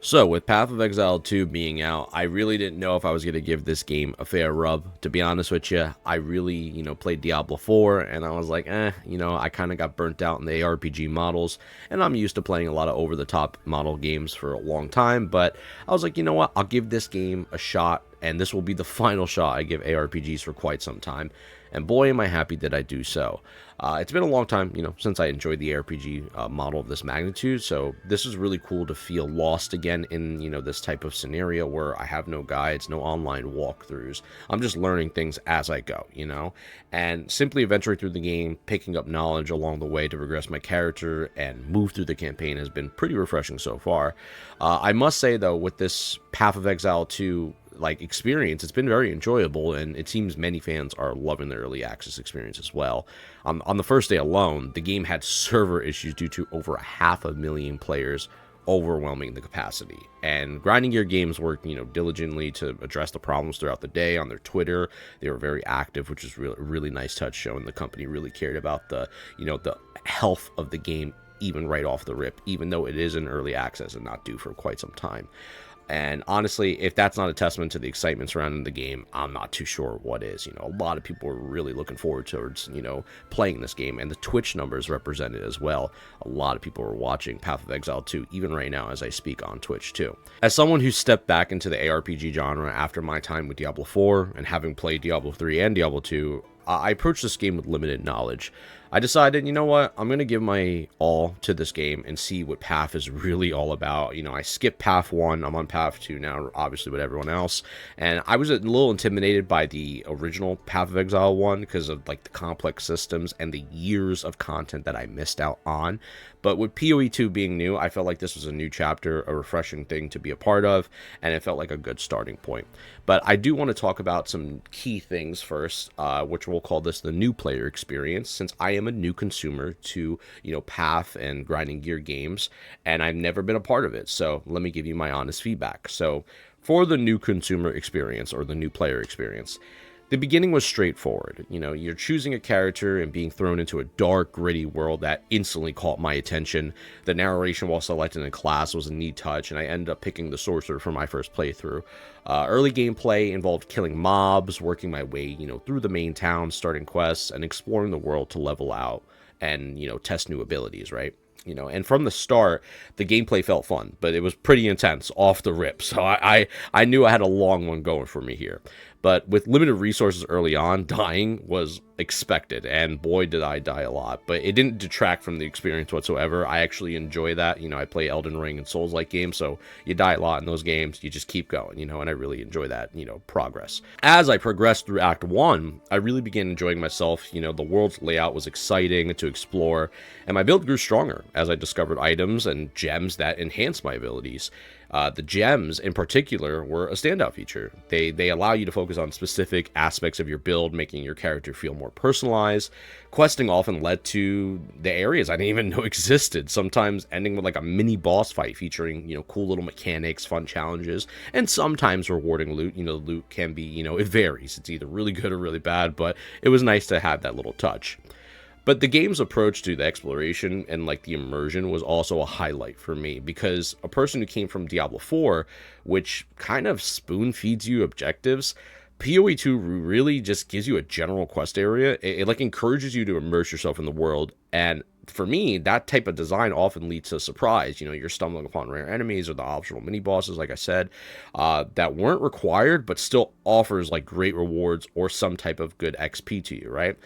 So, with Path of Exile 2 being out, I really didn't know if I was going to give this game a fair rub. To be honest with you, I really, played Diablo 4, and I was like, I kind of got burnt out in the ARPG models, and I'm used to playing a lot of over-the-top model games for a long time, but I was like, you know what, I'll give this game a shot, and this will be the final shot I give ARPGs for quite some time. And boy, am I happy that I do so. It's been a long time, since I enjoyed the RPG model of this magnitude, so this is really cool to feel lost again in, this type of scenario where I have no guides, no online walkthroughs. I'm just learning things as I go, and simply adventuring through the game, picking up knowledge along the way to progress my character and move through the campaign has been pretty refreshing so far. I must say, though, with this Path of Exile 2 experience, it's been very enjoyable, and it seems many fans are loving the early access experience as well. On the first day alone, the game had server issues due to over 500,000 players overwhelming the capacity, and Grinding Gear Games worked diligently to address the problems throughout the day on their Twitter. They were very active, which is really nice touch, showing the company really cared about the health of the game even right off the rip, even though it is in early access and not due for quite some time. And honestly, if that's not a testament to the excitement surrounding the game, I'm not too sure what is. A lot of people are really looking forward towards, playing this game, and the Twitch numbers represent it as well. A lot of people are watching Path of Exile 2, even right now as I speak on Twitch too. As someone who stepped back into the ARPG genre after my time with Diablo 4 and having played Diablo 3 and Diablo 2, I approached this game with limited knowledge. I decided, you know what, I'm going to give my all to this game and see what Path is really all about. I skipped Path 1, I'm on Path 2 now, obviously with everyone else, and I was a little intimidated by the original Path of Exile 1 because of the complex systems and the years of content that I missed out on. But with PoE 2 being new, I felt like this was a new chapter, a refreshing thing to be a part of, and it felt like a good starting point. But I do want to talk about some key things first, which we'll call this the new player experience, since I am a new consumer to, Path and Grinding Gear games, and I've never been a part of it. So let me give you my honest feedback. So for the new consumer experience, or the new player experience, the beginning was straightforward. You're choosing a character and being thrown into a dark, gritty world that instantly caught my attention. The narration while selecting a class was a neat touch, and I ended up picking the sorcerer for my first playthrough. Early gameplay involved killing mobs, working my way, through the main town, starting quests, and exploring the world to level out and, test new abilities, right? And from the start, the gameplay felt fun, but it was pretty intense off the rip. So I knew I had a long one going for me here. But with limited resources early on, dying was expected, and boy did I die a lot. But it didn't detract from the experience whatsoever. I actually enjoy that. I play Elden Ring and Souls-like games, so you die a lot in those games, you just keep going, and I really enjoy that, progress. As I progressed through Act 1, I really began enjoying myself. The world's layout was exciting to explore, and my build grew stronger as I discovered items and gems that enhanced my abilities. The gems, in particular, were a standout feature. They allow you to focus on specific aspects of your build, making your character feel more personalized. Questing often led to the areas I didn't even know existed, sometimes ending with a mini boss fight featuring, cool little mechanics, fun challenges, and sometimes rewarding loot. The loot can be, it varies. It's either really good or really bad, but it was nice to have that little touch. But the game's approach to the exploration and the immersion was also a highlight for me, because a person who came from Diablo 4, which kind of spoon feeds you objectives, PoE 2 really just gives you a general quest area. It encourages you to immerse yourself in the world, and for me, that type of design often leads to surprise. You're stumbling upon rare enemies or the optional mini bosses, like I said, that weren't required, but still offers great rewards or some type of good XP to you, right?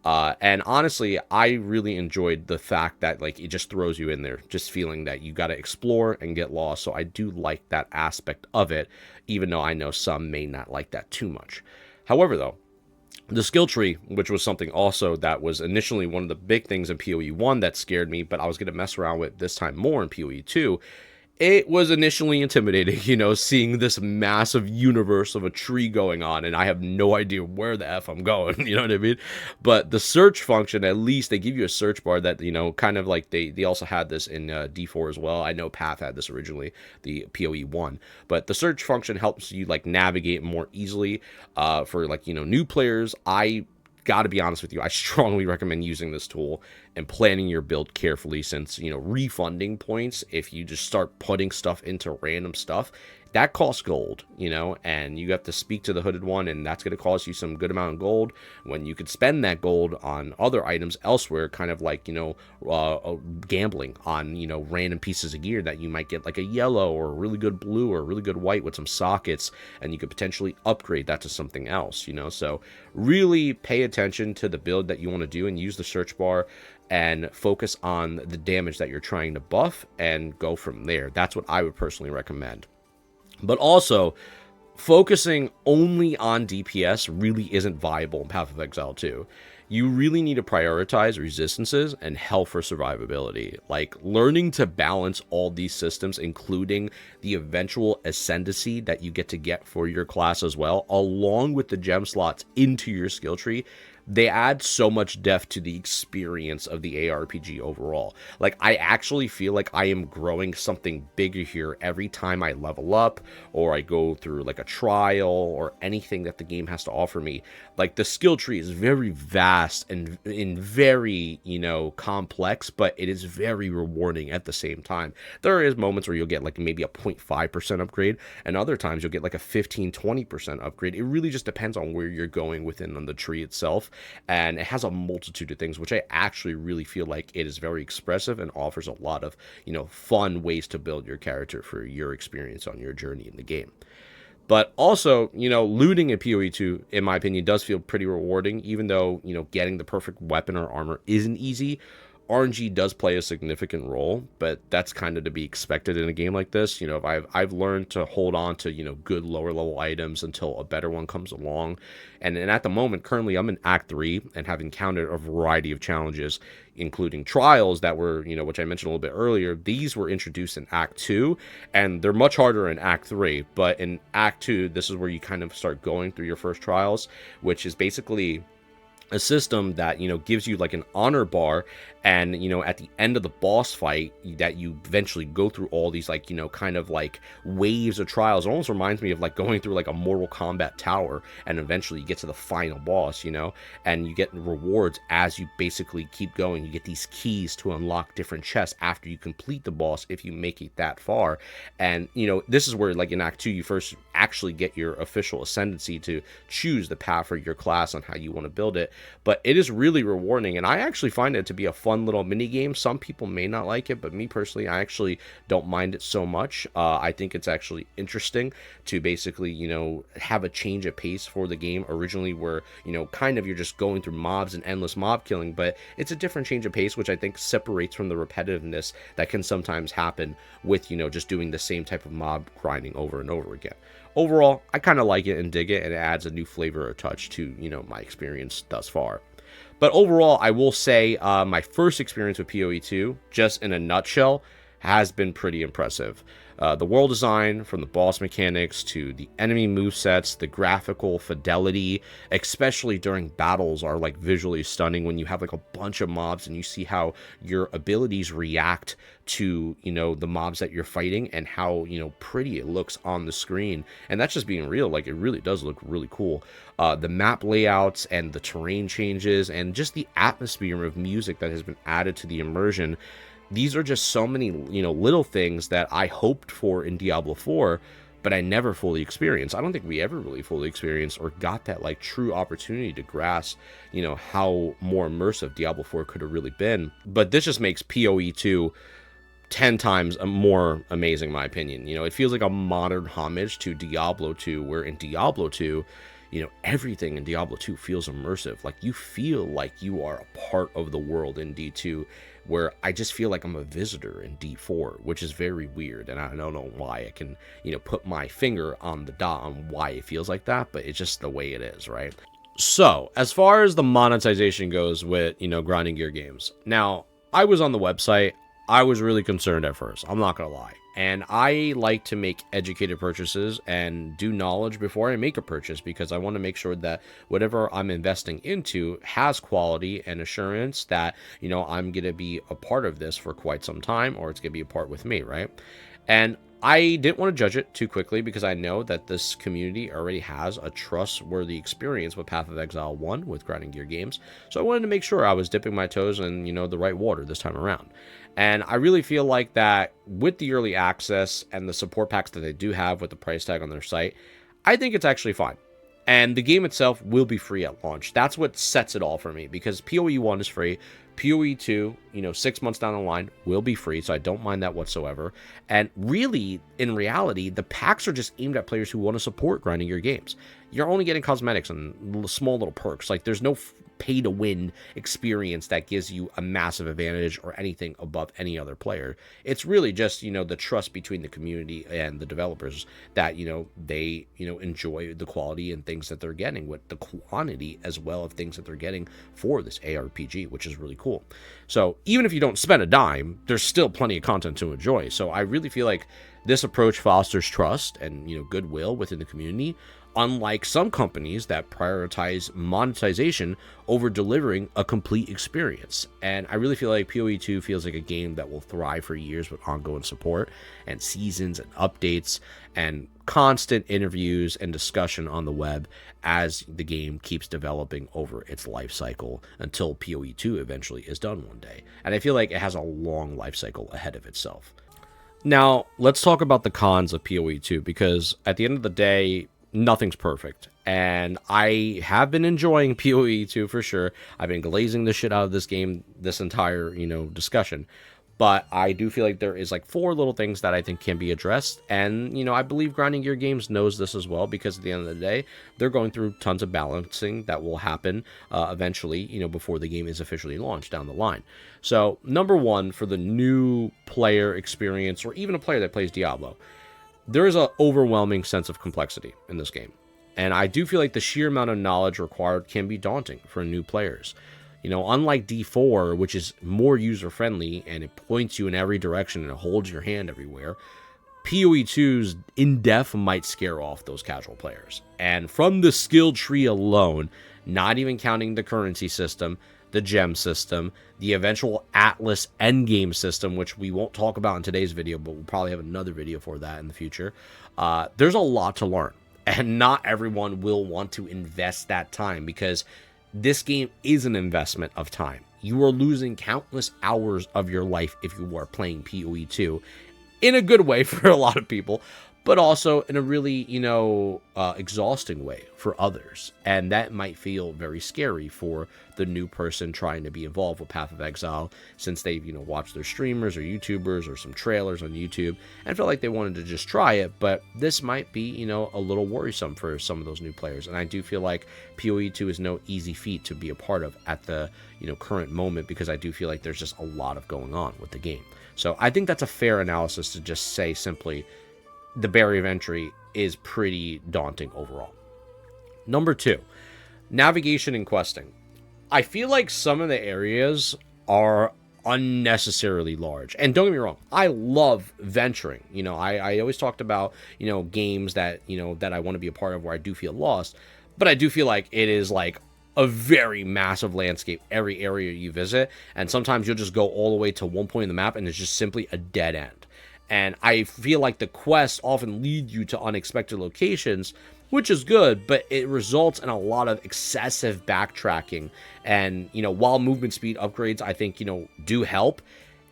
And honestly, I really enjoyed the fact that it just throws you in there, just feeling that you got to explore and get lost. So I do like that aspect of it, even though I know some may not like that too much. However, though, the skill tree, which was something also that was initially one of the big things in PoE 1 that scared me, but I was going to mess around with this time more in PoE 2, it was initially intimidating, seeing this massive universe of a tree going on, and I have no idea where the F I'm going, you know what I mean? But the search function, at least, they give you a search bar that, kind of they also had this in D4 as well. I know Path had this originally, the PoE 1, but the search function helps you, navigate more easily for, new players. I gotta be honest with you, I strongly recommend using this tool and planning your build carefully, since, you know, refunding points, if you just start putting stuff into random stuff, that costs gold, you know, and you have to speak to the hooded one, and that's going to cost you some good amount of gold, when you could spend that gold on other items elsewhere, kind of like, you know, gambling on, you know, random pieces of gear that you might get, like a yellow or a really good blue or a really good white with some sockets, and you could potentially upgrade that to something else, you know. So really pay attention to the build that you want to do, and use the search bar and focus on the damage that you're trying to buff, and go from there. That's what I would personally recommend. But also, focusing only on DPS really isn't viable in Path of Exile 2. You really need to prioritize resistances and health for survivability. Like, learning to balance all these systems, including the eventual ascendancy that you get for your class as well, along with the gem slots into your skill tree, they add so much depth to the experience of the ARPG overall. Like, I actually feel like I am growing something bigger here every time I level up, or I go through like a trial, or anything that the game has to offer me. Like, the skill tree is very vast and very, you know, complex, but it is very rewarding at the same time. There is moments where you'll get like maybe a 0.5% upgrade, and other times you'll get like a 15-20% upgrade. It really just depends on where you're going within on the tree itself. And it has a multitude of things, which I actually really feel like it is very expressive and offers a lot of, you know, fun ways to build your character for your experience on your journey in the game. But also, you know, looting in PoE 2, in my opinion, does feel pretty rewarding, even though, you know, getting the perfect weapon or armor isn't easy. RNG does play a significant role, but that's kind of to be expected in a game like this. You know, I've learned to hold on to, you know, good lower level items until a better one comes along. And at the moment, currently, I'm in Act 3 and have encountered a variety of challenges, including trials that were, you know, which I mentioned a little bit earlier. These were introduced in Act 2, and they're much harder in Act 3. But in Act 2, this is where you kind of start going through your first trials, which is basically a system that, you know, gives you like an honor bar, and, you know, at the end of the boss fight, that you eventually go through all these, like, you know, kind of like waves of trials. It almost reminds me of like going through like a Mortal Kombat tower, and eventually you get to the final boss, you know, and you get rewards as you basically keep going. You get these keys to unlock different chests after you complete the boss, if you make it that far. And, you know, this is where, like, in Act 2, you first actually get your official ascendancy to choose the path for your class on how you want to build it. But it is really rewarding, and I actually find it to be a fun little mini game. Some people may not like it, but me personally, I actually don't mind it so much. I think it's actually interesting to basically, you know, have a change of pace for the game. Originally, where, you know, kind of you're just going through mobs and endless mob killing, but it's a different change of pace, which I think separates from the repetitiveness that can sometimes happen with, you know, just doing the same type of mob grinding over and over again. Overall, I kind of like it and dig it, and it adds a new flavor or touch to, you know, my experience thus far. But overall, I will say my first experience with PoE 2, just in a nutshell, has been pretty impressive. The world design, from the boss mechanics to the enemy movesets, the graphical fidelity, especially during battles, are like visually stunning when you have like a bunch of mobs and you see how your abilities react to, you know, the mobs that you're fighting, and how, you know, pretty it looks on the screen. And that's just being real. Like, it really does look really cool. The map layouts and the terrain changes, and just the atmosphere of music that has been added to the immersion. These are just so many, you know, little things that I hoped for in Diablo 4, but I never fully experienced. I don't think we ever really fully experienced or got that, like, true opportunity to grasp, you know, how more immersive Diablo 4 could have really been. But this just makes PoE 2 10 times more amazing, in my opinion. You know, it feels like a modern homage to Diablo 2, where in Diablo 2, you know, everything in Diablo 2 feels immersive. Like, you feel like you are a part of the world in D2, where I just feel like I'm a visitor in D4, which is very weird, and I don't know why. I can, you know, put my finger on the dot on why it feels like that, but it's just the way it is, right? So, as far as the monetization goes with, you know, grinding gear games, now, I was on the website. I was really concerned at first, I'm not gonna lie. And I like to make educated purchases and do knowledge before I make a purchase, because I want to make sure that whatever I'm investing into has quality and assurance that, you know, I'm going to be a part of this for quite some time, or it's going to be a part with me, right? And I didn't want to judge it too quickly because I know that this community already has a trustworthy experience with Path of Exile 1 with Grinding Gear games. So I wanted to make sure I was dipping my toes in, the right water this time around. And I really feel like that with the early access and the support packs that they do have with the price tag on their site, I think it's actually fine. And the game itself will be free at launch. That's what sets it all for me, because PoE 1 is free. PoE 2, 6 months down the line, will be free, so I don't mind that whatsoever. And really, in reality, the packs are just aimed at players who want to support grinding your games. You're only getting cosmetics and small little perks. Like, there's no pay-to-win experience that gives you a massive advantage or anything above any other player. It's really just, the trust between the community and the developers that, they, enjoy the quality and things that they're getting with the quantity as well of things that they're getting for this ARPG, which is really cool. So even if you don't spend a dime, there's still plenty of content to enjoy. So I really feel like this approach fosters trust and, goodwill within the community, unlike some companies that prioritize monetization over delivering a complete experience. And I really feel like PoE 2 feels like a game that will thrive for years with ongoing support and seasons and updates and constant interviews and discussion on the web as the game keeps developing over its life cycle until PoE 2 eventually is done one day. And I feel like it has a long life cycle ahead of itself. Now, let's talk about the cons of PoE 2, because at the end of the day, nothing's perfect. And I have been enjoying PoE 2 for sure. I've been glazing the shit out of this game this entire, discussion. But I do feel like there is like 4 little things that I think can be addressed. And, I believe Grinding Gear Games knows this as well, because at the end of the day, they're going through tons of balancing that will happen eventually, before the game is officially launched down the line. So, number 1, for the new player experience, or even a player that plays Diablo, there is an overwhelming sense of complexity in this game. And I do feel like the sheer amount of knowledge required can be daunting for new players. Unlike D4, which is more user-friendly and it points you in every direction and it holds your hand everywhere, PoE 2's in-depth might scare off those casual players. And from the skill tree alone, not even counting the currency system, the gem system, the eventual Atlas endgame system, which we won't talk about in today's video, but we'll probably have another video for that in the future. There's a lot to learn, and not everyone will want to invest that time, because this game is an investment of time. You are losing countless hours of your life if you are playing PoE 2, in a good way for a lot of people, but also in a really, exhausting way for others. And that might feel very scary for the new person trying to be involved with Path of Exile, since they've, watched their streamers or YouTubers or some trailers on YouTube and felt like they wanted to just try it. But this might be, a little worrisome for some of those new players. And I do feel like PoE 2 is no easy feat to be a part of at the, current moment, because I do feel like there's just a lot of going on with the game. So I think that's a fair analysis to just say simply, the barrier of entry is pretty daunting overall. Number 2, navigation and questing. I feel like some of the areas are unnecessarily large. And don't get me wrong, I love venturing. I always talked about, games that, that I want to be a part of where I do feel lost. But I do feel like it is like a very massive landscape every area you visit. And sometimes you'll just go all the way to one point in the map and it's just simply a dead end. And I feel like the quests often lead you to unexpected locations, which is good, but it results in a lot of excessive backtracking. And, while movement speed upgrades, I think, do help,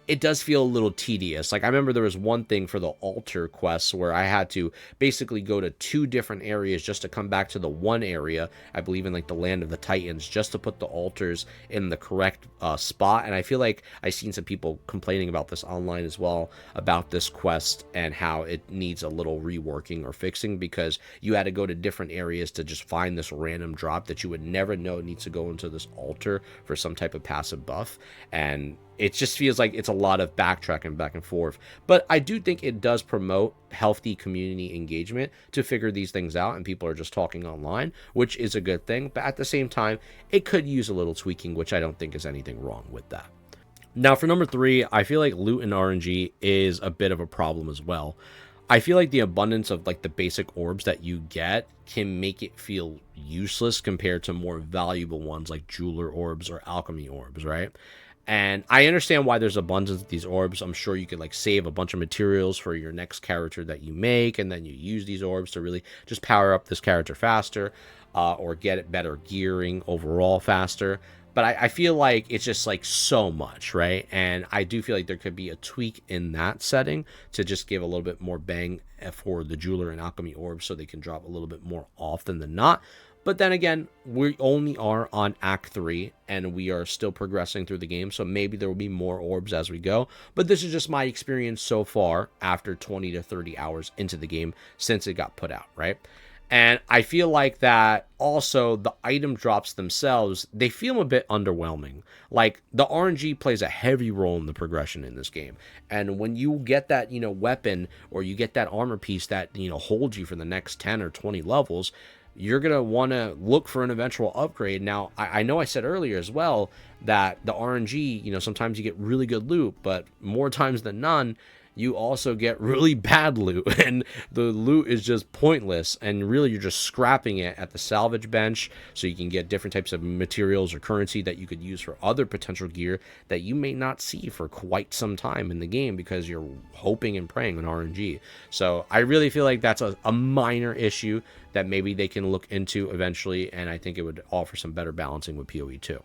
it does feel a little tedious. Like, I remember there was one thing for the altar quests where I had to basically go to 2 different areas just to come back to the one area, I believe in like the Land of the Titans, just to put the altars in the correct spot. And I feel like I've seen some people complaining about this online as well, about this quest and how it needs a little reworking or fixing, because you had to go to different areas to just find this random drop that you would never know needs to go into this altar for some type of passive buff. And it just feels like it's a lot of backtracking back and forth. But I do think it does promote healthy community engagement to figure these things out, and people are just talking online, which is a good thing. But at the same time, it could use a little tweaking, which I don't think is anything wrong with that. Now, for number 3, I feel like loot and RNG is a bit of a problem as well. I feel like the abundance of like the basic orbs that you get can make it feel useless compared to more valuable ones like jeweler orbs or alchemy orbs, right? And I understand why there's abundance of these orbs. I'm sure you could like save a bunch of materials for your next character that you make, and then you use these orbs to really just power up this character faster, or get it better gearing overall faster. But I feel like it's just like so much, right? And I do feel like there could be a tweak in that setting to just give a little bit more bang for the jeweler and alchemy orbs, so they can drop a little bit more often than not. But then again, we only are on Act 3, and we are still progressing through the game, so maybe there will be more orbs as we go. But this is just my experience so far after 20 to 30 hours into the game since it got put out, right? And I feel like that also the item drops themselves, they feel a bit underwhelming. Like the RNG plays a heavy role in the progression in this game. And when you get that, weapon, or you get that armor piece that, holds you for the next 10 or 20 levels, you're going to want to look for an eventual upgrade. Now, I know I said earlier as well that the RNG, sometimes you get really good loot, but more times than none, you also get really bad loot, and the loot is just pointless, and really you're just scrapping it at the salvage bench so you can get different types of materials or currency that you could use for other potential gear that you may not see for quite some time in the game because you're hoping and praying on RNG. So I really feel like that's a minor issue that maybe they can look into eventually, and I think it would offer some better balancing with PoE too.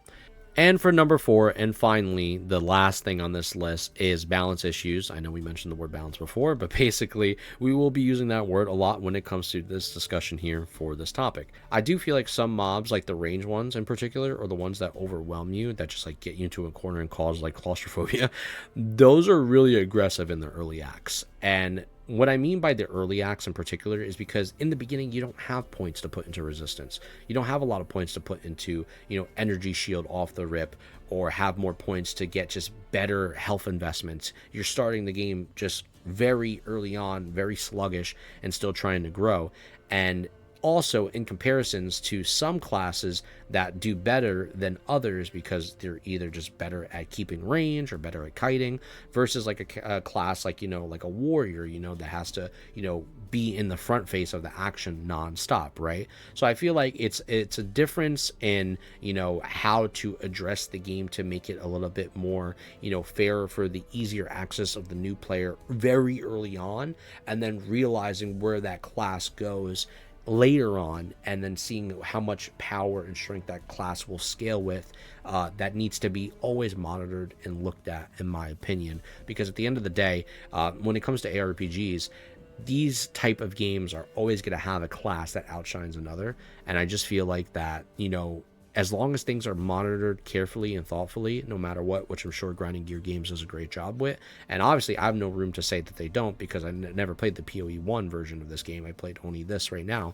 And for number 4, and finally, the last thing on this list is balance issues. I know we mentioned the word balance before, but basically, we will be using that word a lot when it comes to this discussion here for this topic. I do feel like some mobs, like the range ones in particular, or the ones that overwhelm you, that just like get you into a corner and cause like claustrophobia, those are really aggressive in the early acts. And what I mean by the early acts in particular is because in the beginning, you don't have points to put into resistance. You don't have a lot of points to put into, energy shield off the rip, or have more points to get just better health investments. You're starting the game just very early on, very sluggish, and still trying to grow. And also in comparisons to some classes that do better than others because they're either just better at keeping range or better at kiting, versus like a class like like a warrior that has to be in the front face of the action nonstop, right? So I feel like it's a difference in how to address the game to make it a little bit more fair for the easier access of the new player very early on, and then realizing where that class goes later on, and then seeing how much power and strength that class will scale with. That needs to be always monitored and looked at, in my opinion, because at the end of the day, when it comes to ARPGs, these type of games are always going to have a class that outshines another. And I just feel like that as long as things are monitored carefully and thoughtfully, no matter what, which I'm sure Grinding Gear Games does a great job with. And obviously, I have no room to say that they don't, because I never played the PoE 1 version of this game. I played only this right now.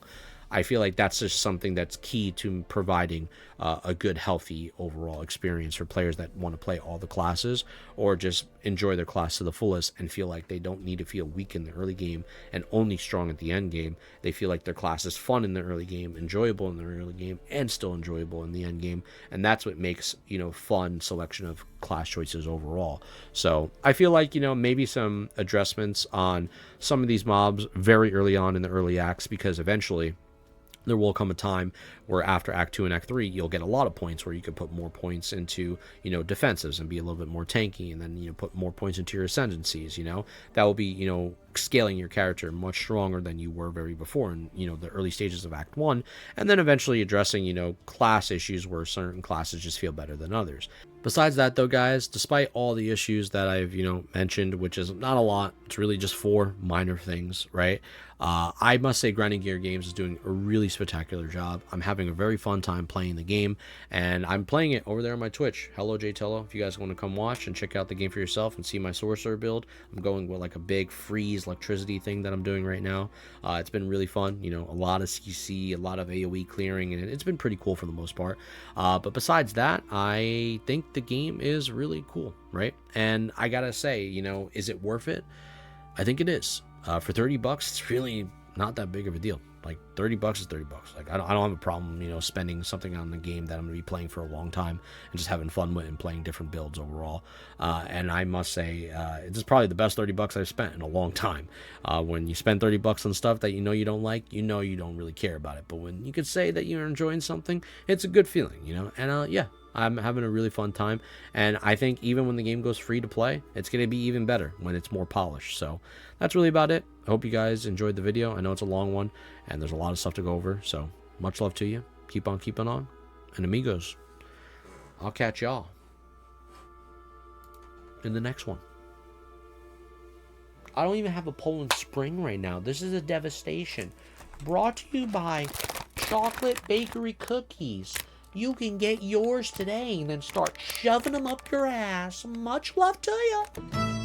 I feel like that's just something that's key to providing a good, healthy overall experience for players that want to play all the classes, or just enjoy their class to the fullest and feel like they don't need to feel weak in the early game and only strong at the end game. They feel like their class is fun in the early game, enjoyable in the early game, and still enjoyable in the end game. And that's what makes, fun selection of class choices overall. So I feel like, maybe some adjustments on some of these mobs very early on in the early acts, because eventually there will come a time where after Act 2 and Act 3, you'll get a lot of points where you can put more points into, defensives and be a little bit more tanky, and then, put more points into your ascendancies, That will be, scaling your character much stronger than you were very before in, the early stages of Act 1, and then eventually addressing, class issues where certain classes just feel better than others. Besides that, though, guys, despite all the issues that I've, mentioned, which is not a lot, it's really just 4 minor things, right? I must say Grinding Gear Games is doing a really spectacular job. I'm having a very fun time playing the game, and I'm playing it over there on my Twitch. Hello, JTello. If you guys want to come watch and check out the game for yourself and see my sorcerer build, I'm going with like a big freeze electricity thing that I'm doing right now. It's been really fun. A lot of CC, a lot of AoE clearing, and it's been pretty cool for the most part. But besides that, I think the game is really cool, right? And I gotta say, is it worth it? I think it is. For $30, it's really not that big of a deal. Like $30 is $30. Like I don't have a problem, spending something on the game that I'm gonna be playing for a long time and just having fun with and playing different builds overall. And I must say, this is probably the best $30 I've spent in a long time. When you spend $30 on stuff that you don't like, you don't really care about it. But when you could say that you're enjoying something, it's a good feeling, And yeah. I'm having a really fun time, and I think even when the game goes free to play, it's going to be even better when it's more polished. So that's really about it. I hope you guys enjoyed the video. I know it's a long one, and there's a lot of stuff to go over, so much love to you. Keep on keeping on, and amigos, I'll catch y'all in the next one. I don't even have a Poland Spring right now. This is a devastation. Brought to you by Chocolate Bakery Cookies. You can get yours today and then start shoving them up your ass. Much love to you.